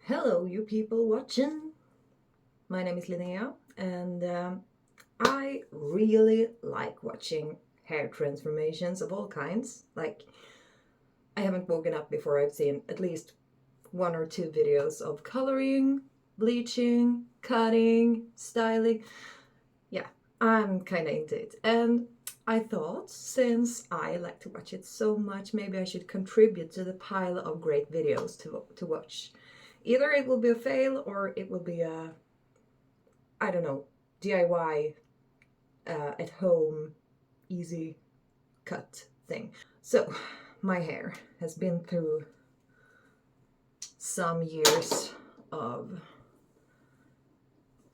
Hello, you people watching. My name is Linnea, and I really like watching hair transformations of all kinds. Like, I haven't woken up before I've seen at least one or two videos of coloring, bleaching, cutting, styling. Yeah, I'm kind of into it. And I thought, since I like to watch it so much, maybe I should contribute to the pile of great videos to watch. Either it will be a fail or it will be a, I don't know, DIY, at home, easy cut thing. So, my hair has been through some years of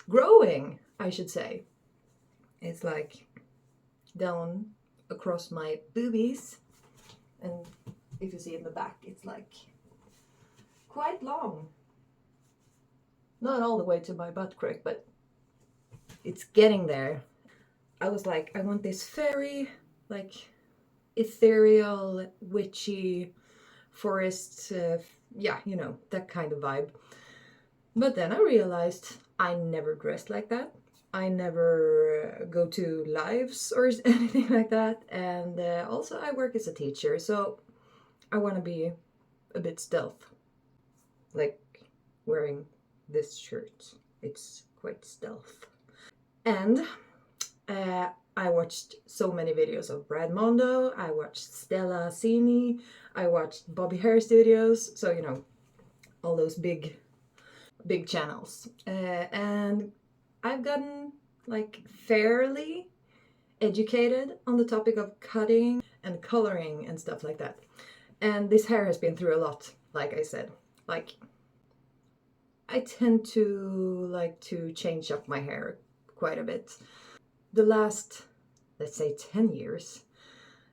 growing, I should say. It's like down across my boobies, and if you see in the back, it's like quite long. Not all the way to my butt crack, but it's getting there. I was like, I want this very, like, ethereal, witchy forest, yeah, that kind of vibe. But then I realized I never dressed like that. I never go to lives or anything like that. And also, I work as a teacher, so I want to be a bit stealth. Like wearing this shirt, it's quite stealth. And I watched so many videos of Brad Mondo, I watched Stella Cini, I watched Bobby Hair Studios, so all those big channels. And I've gotten like fairly educated on the topic of cutting and coloring and stuff like that. And this hair has been through a lot, like I said. Like, I tend to like to change up my hair quite a bit. The last, let's say, 10 years,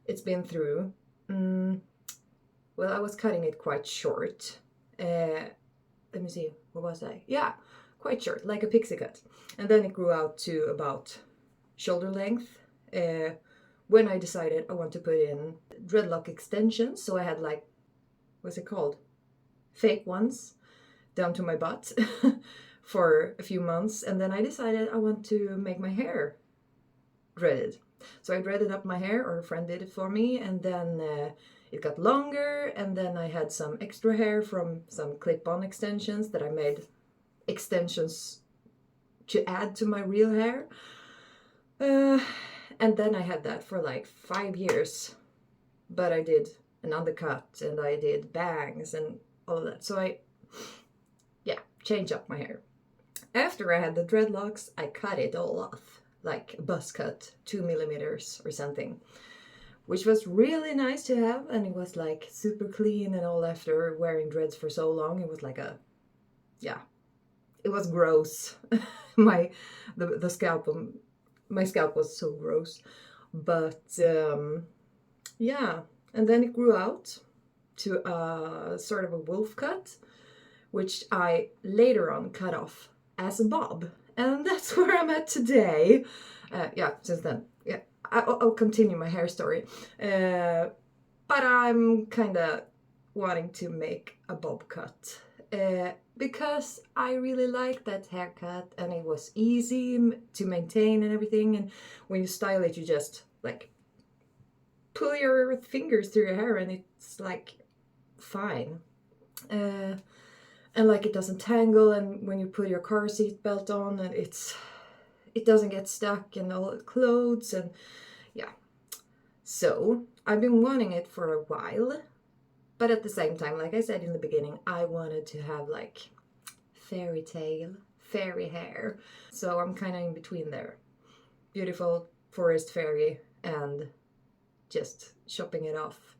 it's been through, well, I was cutting it quite short. Let me see, what was I? Yeah, quite short, like a pixie cut. And then it grew out to about shoulder length. When I decided I want to put in dreadlock extensions, so I had like, what's it called? Fake ones down to my butt for a few months. And then I decided I want to make my hair dreaded. So I dreaded up my hair, or a friend did it for me, and then it got longer, and then I had some extra hair from some clip-on extensions that I made extensions to add to my real hair. And then I had that for like 5 years. But I did an undercut, and I did bangs and all of that. So I, yeah, changed up my hair. After I had the dreadlocks, I cut it all off, like a buzz cut, 2 millimeters or something, which was really nice to have. And it was like super clean and all. After wearing dreads for so long, it was like a, yeah, it was gross. The scalp, my scalp was so gross. But yeah, and then it grew out to a sort of a wolf cut, which I later on cut off as a bob. And that's where I'm at today. Yeah, since then. Yeah, I'll continue my hair story. But I'm kind of wanting to make a bob cut. Because I really like that haircut, and it was easy to maintain and everything. And when you style it, you just like pull your fingers through your hair, and it's like fine. And like it doesn't tangle, and when you put your car seat belt on, and it doesn't get stuck in all the clothes. And yeah, so I've been wanting it for a while, but at the same time, like I said in the beginning, I wanted to have like fairy hair. So I'm kind of in between there. Beautiful forest fairy and just chopping it off.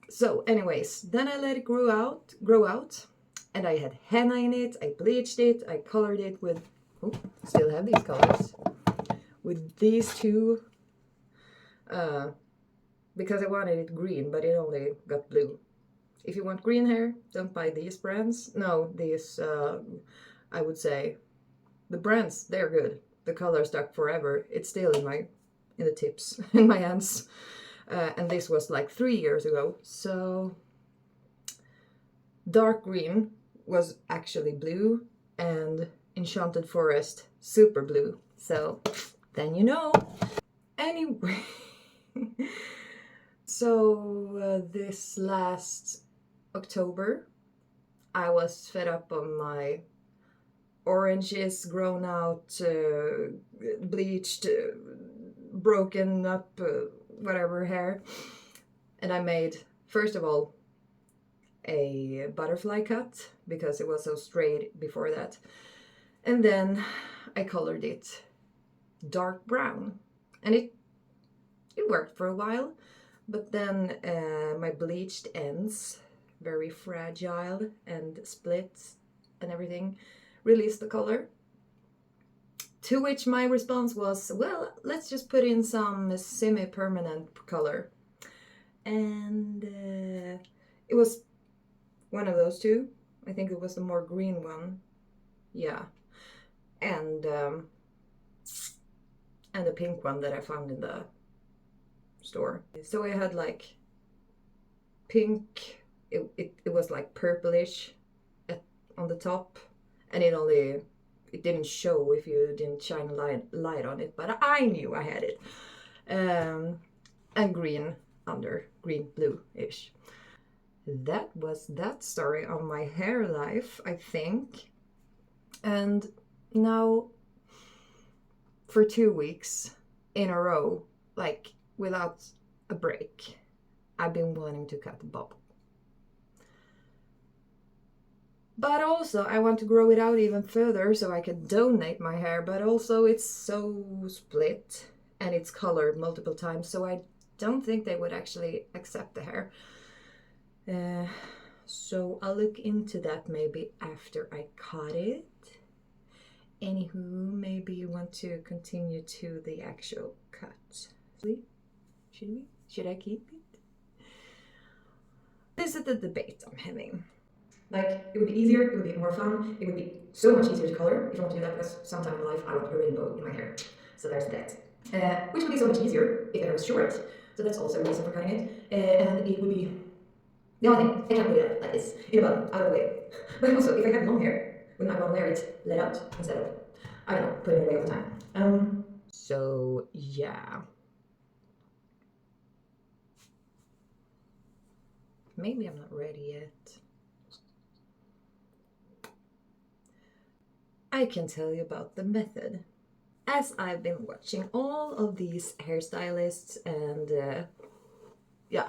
So anyways, then I let it grow out, and I had henna in it, I bleached it, I colored it with, oh, still have these colors, with these two, because I wanted it green, but it only got blue. If you want green hair, don't buy these brands. No, these, I would say, the brands, they're good. The color stuck forever. It's still in the tips, in my hands. And this was like 3 years ago. So dark green was actually blue and Enchanted Forest super blue. So then you know. Anyway, so this last October, I was fed up on my oranges, grown out, bleached, broken up, whatever hair. And I made, first of all, a butterfly cut because it was so straight before that. And then I colored it dark brown. And it worked for a while. But then my bleached ends, very fragile and split and everything, released the color. To which my response was, well, let's just put in some semi-permanent color. And it was one of those two. I think it was the more green one. Yeah. And the pink one that I found in the store. So I had like pink, it was like purplish on the top, and it didn't show if you didn't shine light on it, but I knew I had it. And green under, green blue-ish. That was that story on my hair life, I think. And now for 2 weeks in a row, like without a break, I've been wanting to cut the bob. But also I want to grow it out even further so I can donate my hair, but also it's so split and it's colored multiple times, so I don't think they would actually accept the hair. So I'll look into that maybe after I cut it. Anywho, maybe you want to continue to the actual cut. Should we? Should I keep it? This is the debate I'm having. Like, it would be easier, it would be more fun, it would be so much easier to color if you want to do that, because sometime in my life I want a rainbow in my hair. So there's that. Which would be so much easier if the hair was short. So that's also a reason for cutting it. And it would be the only thing, I can't put it up like this, in a bun, out of the way. But also, if I had long hair, wouldn't I want to wear it let out instead of, I don't know, putting it away all the time? So, yeah. Maybe I'm not ready yet. I can tell you about the method. As I've been watching all of these hairstylists and, yeah,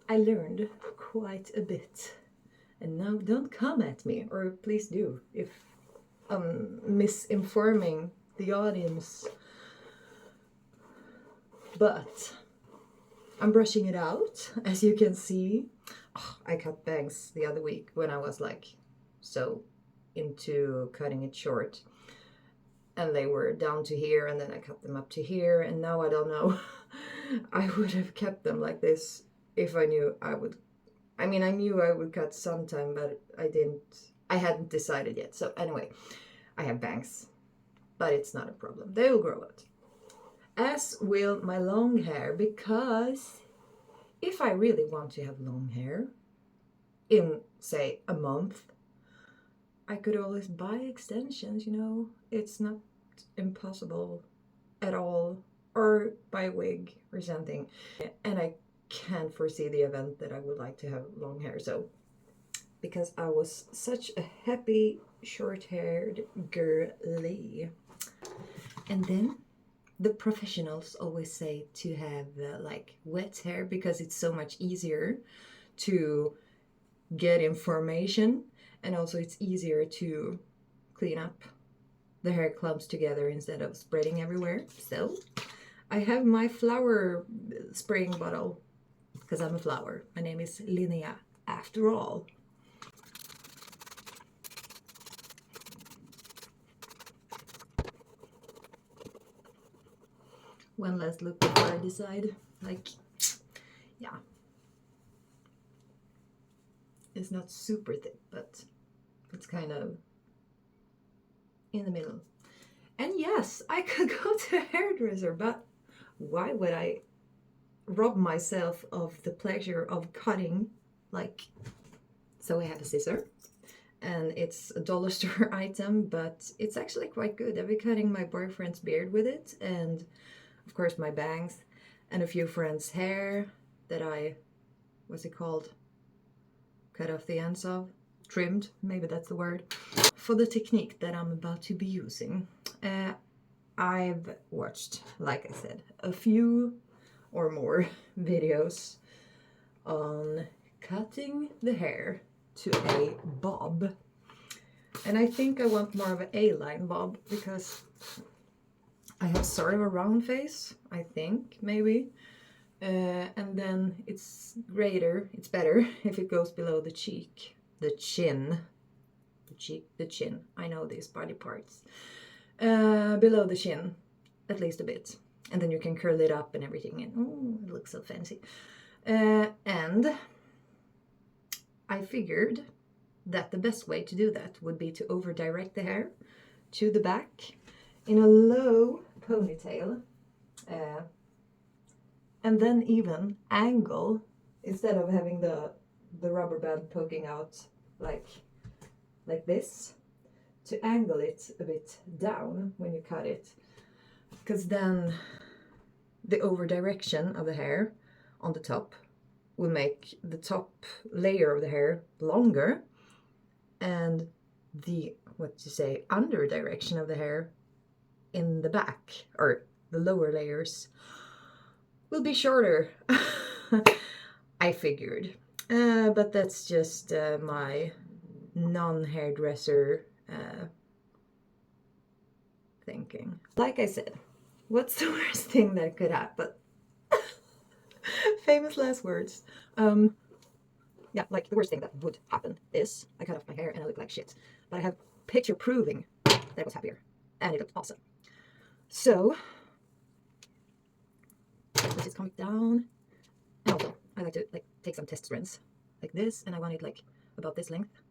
I learned quite a bit. And now don't come at me, or please do, if I'm misinforming the audience. But I'm brushing it out, as you can see. Oh, I cut bangs the other week when I was like so into cutting it short. And they were down to here, and then I cut them up to here, and now I don't know. I would have kept them like this if I knew I would. I mean, I knew I would cut sometime, but I hadn't decided yet. So anyway, I have bangs, but it's not a problem. They will grow out. As will my long hair, because if I really want to have long hair in, say, a month, I could always buy extensions, you know. It's not impossible at all. Or buy a wig or something. And I can't foresee the event that I would like to have long hair. So, because I was such a happy short-haired girly. And then the professionals always say to have like wet hair, because it's so much easier to get information, and also it's easier to clean up the hair clumps together instead of spreading everywhere. So I have my flower spraying bottle, because I'm a flower. My name is Linnea, after all. One last look before I decide. Like, yeah. It's not super thick, but it's kind of in the middle. And yes, I could go to a hairdresser, but why would I rob myself of the pleasure of cutting like So I have a scissor, and it's a dollar store item, but it's actually quite good. I've been cutting my boyfriend's beard with it, and of course my bangs, and a few friends' hair that I, what's it called? Cut off the ends of? Trimmed, maybe that's the word. For the technique that I'm about to be using, I've watched, like I said, a few or more videos on cutting the hair to a bob. And I think I want more of an A-line bob because I have sort of a round face, I think, maybe. And then it's greater, it's better if it goes below the cheek, the chin, the cheek, the chin. I know these body parts. Below the chin, at least a bit. And then you can curl it up and everything, and oh, it looks so fancy. And I figured that the best way to do that would be to over direct the hair to the back in a low ponytail, and then even angle, instead of having the rubber band poking out like this, to angle it a bit down when you cut it, because then the over direction of the hair on the top will make the top layer of the hair longer, and the, under direction of the hair in the back, or the lower layers, will be shorter. I figured. But that's just my non-hairdresser thinking. Like I said, what's the worst thing that could happen? Famous last words. Yeah, like the worst thing that would happen is I cut off my hair and I look like shit. But I have picture proving that I was happier and it looked awesome. So this is coming down. And also I like to take some test strands like this, and I want it like about this length.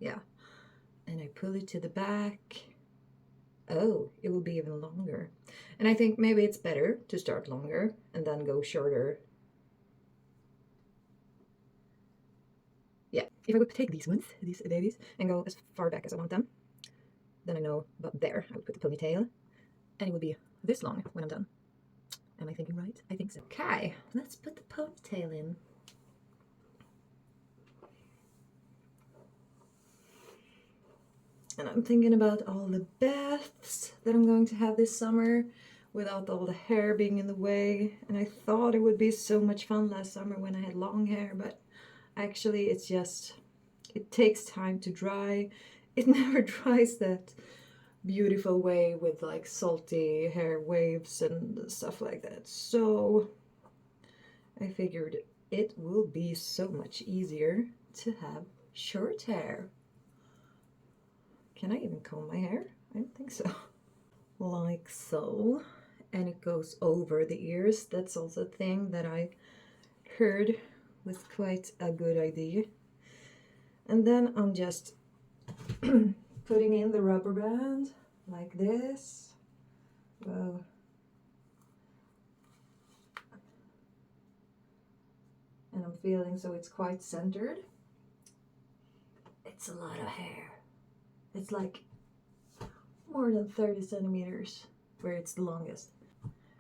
Yeah. And I pull it to the back. Oh, it will be even longer. And I think maybe it's better to start longer and then go shorter. Yeah, if I would take these ones, these babies, and go as far back as I want them, then I know about there. I would put the ponytail, and it would be this long when I'm done. Am I thinking right? I think so. Okay, let's put the ponytail in. And I'm thinking about all the baths that I'm going to have this summer without all the hair being in the way. And I thought it would be so much fun last summer when I had long hair, but actually it's just, it takes time to dry. It never dries that beautiful way with like salty hair waves and stuff like that. So I figured it will be so much easier to have short hair. Can I even comb my hair? I don't think so. Like so. And it goes over the ears. That's also a thing that I heard was quite a good idea. And then I'm just putting in the rubber band like this. Whoa. And I'm feeling so it's quite centered. It's a lot of hair. It's like more than 30 centimeters where it's the longest.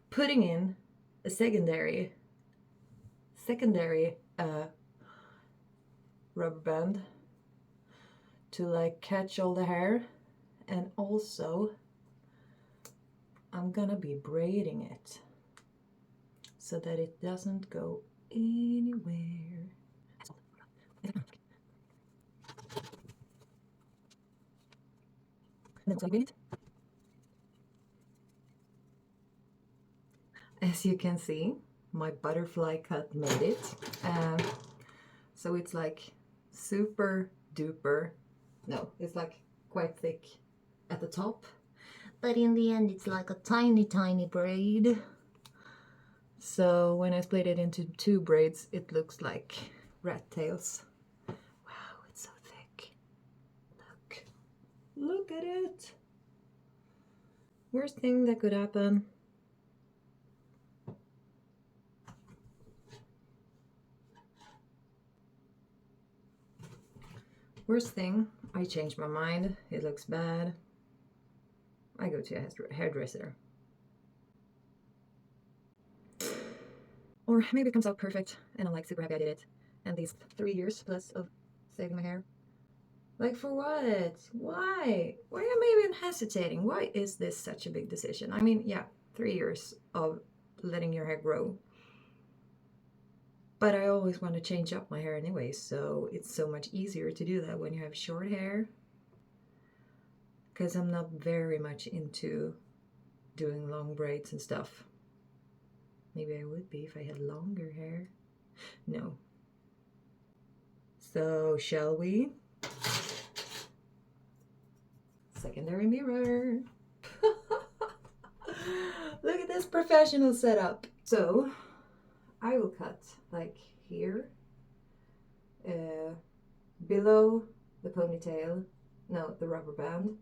Putting in a secondary rubber band to like catch all the hair, and also I'm gonna be braiding it so that it doesn't go anywhere. And then so I braid it. As you can see, my butterfly cut made it. So it's like super duper, no, it's like quite thick at the top, but in the end it's like a tiny braid. So when I split it into two braids, it looks like rat tails. Wow, it's so thick. Look at it. Worst thing that could happen. Worst thing, I change my mind. It looks bad. I go to a hairdresser. Or maybe it comes out perfect and I'm like super happy I did it. And these 3 years plus of saving my hair. Like for what? Why? Why am I even hesitating? Why is this such a big decision? I mean, yeah, 3 years of letting your hair grow. But I always want to change up my hair anyway, so it's so much easier to do that when you have short hair. Because I'm not very much into doing long braids and stuff. Maybe I would be if I had longer hair. No. So, shall we? Secondary mirror. Look at this professional setup. So, I will cut like here, below the ponytail, no, the rubber band,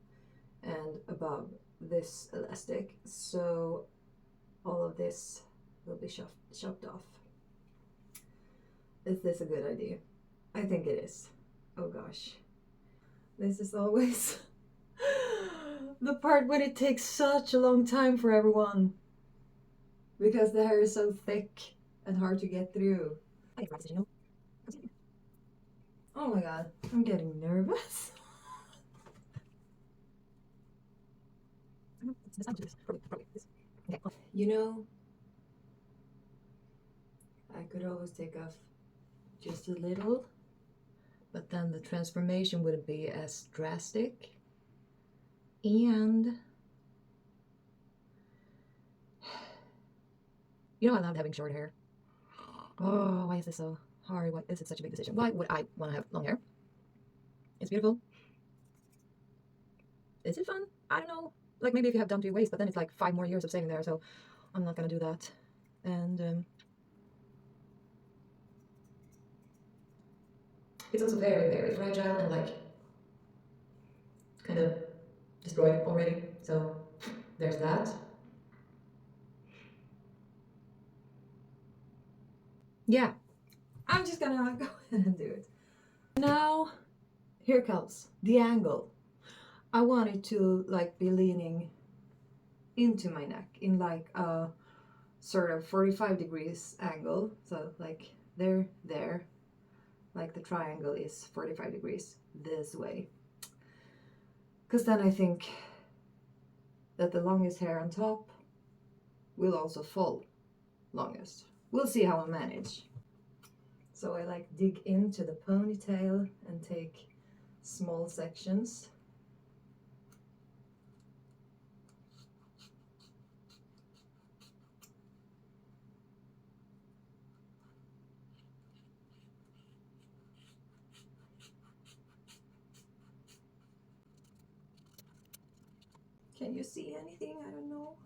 and above this elastic. So all of this will be chopped off. Is this a good idea? I think it is. Oh gosh. This is always the part when it takes such a long time for everyone. Because the hair is so thick and hard to get through. Oh my god, I'm getting nervous. You know, I could always take off just a little, but then the transformation wouldn't be as drastic. And you know, I love having short hair. Oh, why is this so hard? Why is it such a big decision? Why would I want to have long hair? It's beautiful. Is it fun? I don't know. Like maybe if you have done to your waist, but then it's like 5 more years of saving there, so I'm not gonna do that. And it's also very, very fragile and like kind of destroyed already. So there's that. Yeah, I'm just gonna go ahead and do it. Now, here comes the angle. I want it to like be leaning into my neck in like a sort of 45 degrees angle. So like there, like the triangle is 45 degrees this way. Because then I think that the longest hair on top will also fall longest. We'll see how I manage. So I like dig into the ponytail and take small sections. Can you see anything? I don't know.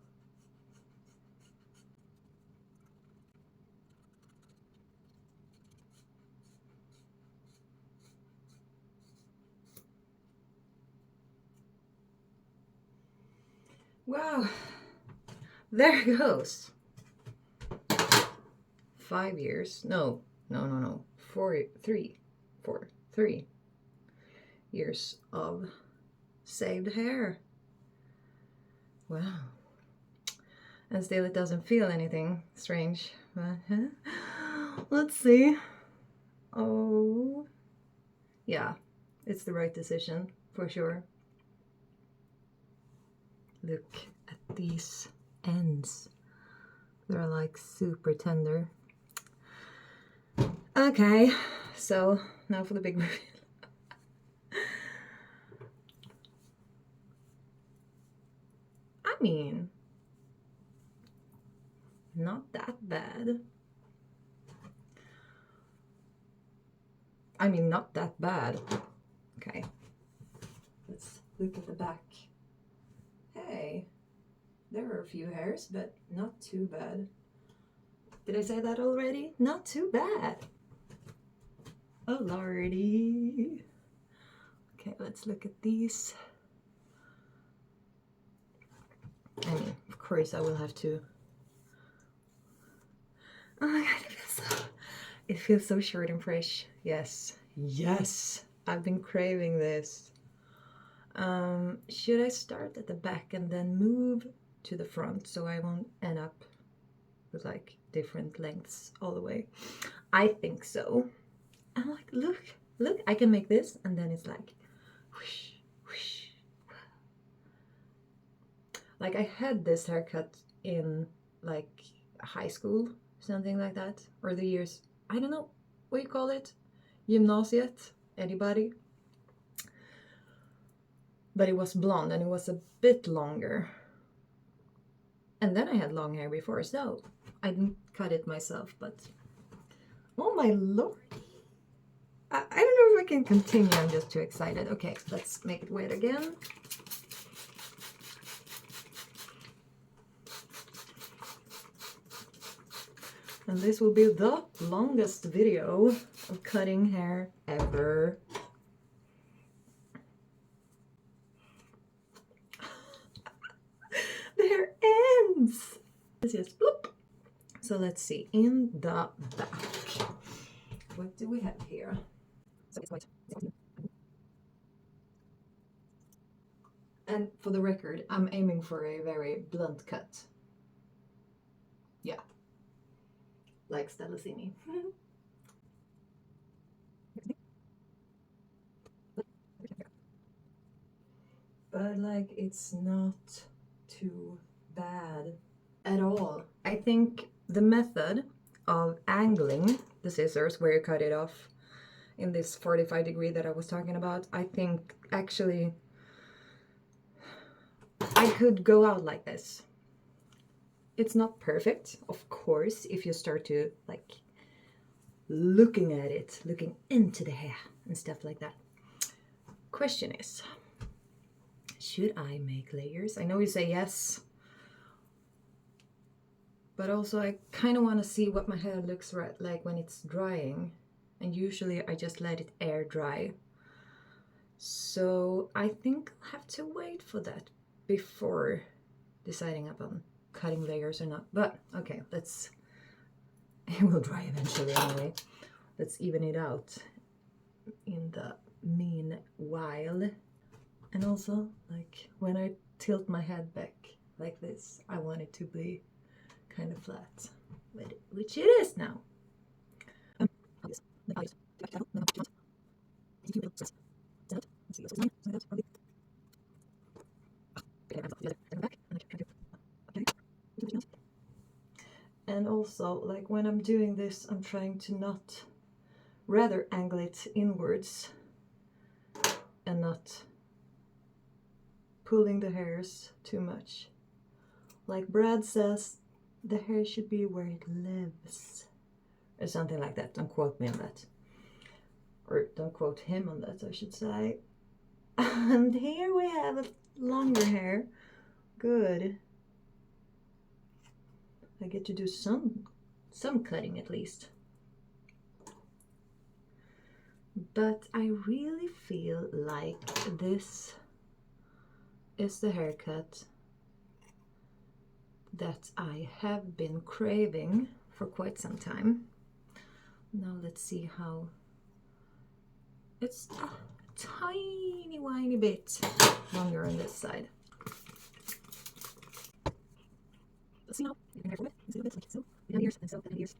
Wow, there it goes. 5 years. No. 3 years of saved hair. Wow. And still it doesn't feel anything strange. But, let's see. Oh. Yeah, it's the right decision for sure. Look at these ends. They're like super tender. Okay, so now for the big reveal. I mean, not that bad. I mean, not that bad. Okay, let's look at the back. Hey, there are a few hairs, but not too bad. Did I say that already? Not too bad. Oh lordy. Okay, let's look at these. I mean, of course I will have to. Oh my god, it feels so short and fresh. Yes. Yes. I've been craving this. Should I start at the back and then move to the front so I won't end up with like different lengths all the way? I think so. I'm like, look, I can make this, and then it's like whoosh, whoosh. Like I had this haircut in like high school, something like that, or the years, I don't know what you call it, gymnasiet, anybody? But it was blonde and it was a bit longer. And then I had long hair before, so I didn't cut it myself, but oh my lord. I don't know if I can continue, I'm just too excited. Okay, let's make it wet again. And this will be the longest video of cutting hair ever. The hair ends! It's just bloop. So let's see, in the back. What do we have here? So it's white. And for the record, I'm aiming for a very blunt cut. Yeah. Like Stellasini. But like, it's not too bad at all. I think the method of angling the scissors where you cut it off in this 45-degree that I was talking about, I think actually I could go out like this. It's not perfect, of course, if you start to like looking at it, looking into the hair and stuff like that. Question is, should I make layers? I know you say yes, but also I kind of want to see what my hair looks like when it's drying, and usually I just let it air dry. So I think I'll have to wait for that before deciding upon cutting layers or not. But okay, it will dry eventually anyway. Let's even it out in the meanwhile. And also, like when I tilt my head back like this, I want it to be kind of flat, which it is now. And also, like when I'm doing this, I'm trying to not rather angle it inwards and not pulling the hairs too much. Like Brad says, the hair should be where it lives, or something like that. Don't quote me on that, or don't quote him on that, I should say. And here we have a longer hair. Good. I get to do some cutting at least. But I really feel like this is the haircut that I have been craving for quite some time. Now let's see how it's a tiny whiny bit longer on this side. Let's see now. You can hair forward, and see a bit like so. And ears, and so, and ears.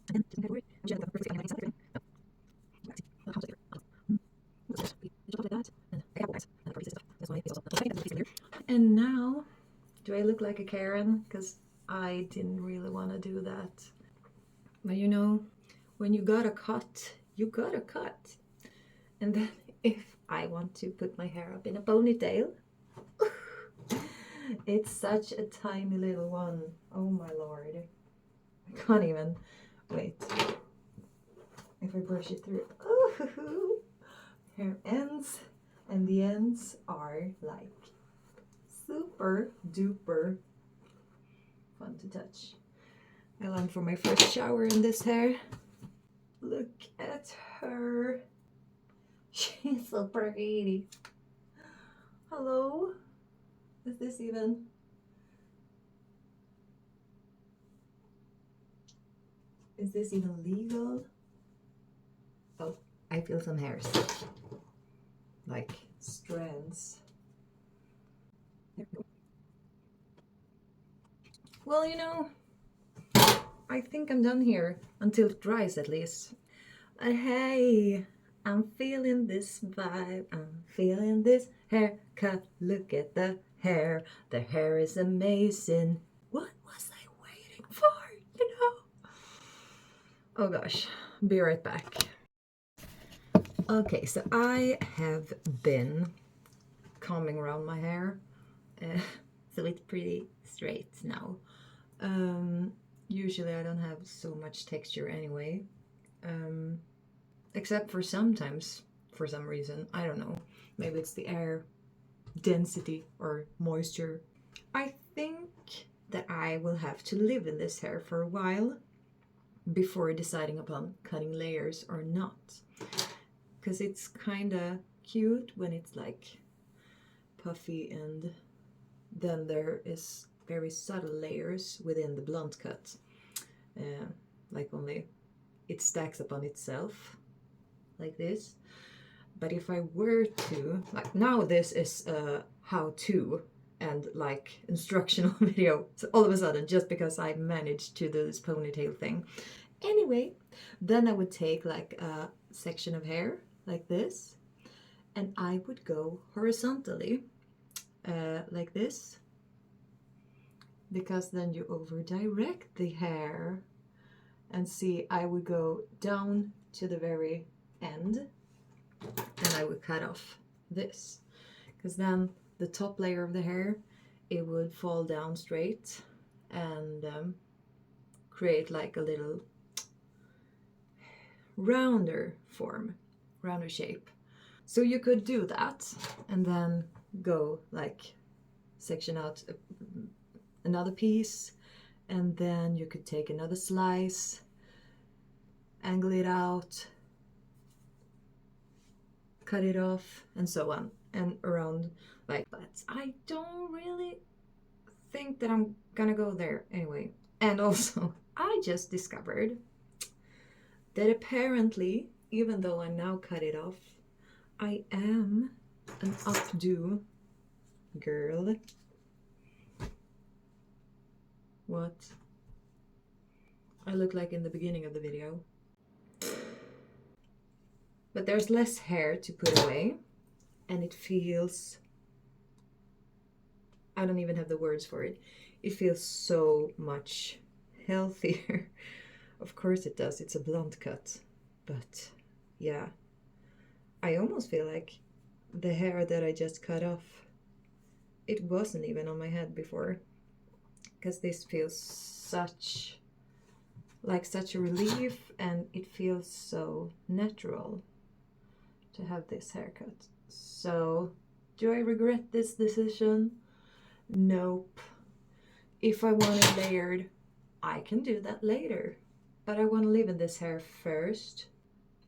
And then just hair forward, and gently perfectly on the side. And now, do I look like a Karen? Because I didn't really want to do that. But you know, when you got a cut, you got a cut. And then if I want to put my hair up in a ponytail, it's such a tiny little one. Oh my lord. I can't even wait. If I brush it through. Ooh, hair ends, and the ends are like super duper fun to touch. I long for my first shower in this hair. Look at her. She's so pretty. Hello? Is this even? Is this even legal? Oh, I feel some hairs, like strands. Well, you know, I think I'm done here, until it dries at least. Hey, I'm feeling this vibe, I'm feeling this haircut. Look at the hair is amazing. What was I waiting for, you know? Oh gosh, be right back. Okay, so I have been combing around my hair, uh, so it's pretty straight now. Usually I don't have so much texture anyway, except for sometimes, for some reason, I don't know, maybe it's the air density or moisture. I think that I will have to live in this hair for a while before deciding upon cutting layers or not, because it's kind of cute when it's like puffy, and then there is very subtle layers within the blunt cut, like only it stacks upon itself like this. But if I were to, like now this is a how-to and like instructional video, so all of a sudden, just because I managed to do this ponytail thing. Anyway, then I would take like a section of hair like this, and I would go horizontally like this, because then you over direct the hair. And see, I would go down to the very end and I would cut off this, because then the top layer of the hair, it would fall down straight and create like a little rounder form, rounder shape. So you could do that and then go like section out another piece, and then you could take another slice, angle it out, cut it off, and so on and around like that. I don't really think that I'm gonna go there anyway. And also, I just discovered that apparently, even though I now cut it off, I am an updo girl. What? I look like in the beginning of the video. But there's less hair to put away, and it feels, I don't even have the words for it. It feels so much healthier. Of course it does, it's a blunt cut. But yeah, I almost feel like the hair that I just cut off, it wasn't even on my head before. Because this feels such a relief, and it feels so natural to have this haircut. So, do I regret this decision? Nope. If I want it layered, I can do that later. But I want to live in this hair first.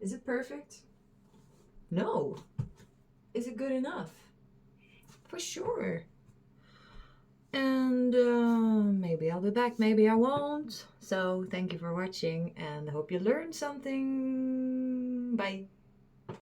Is it perfect? No. Is it good enough? For sure. And maybe I'll be back, maybe I won't. So thank you for watching, and I hope you learned something. Bye.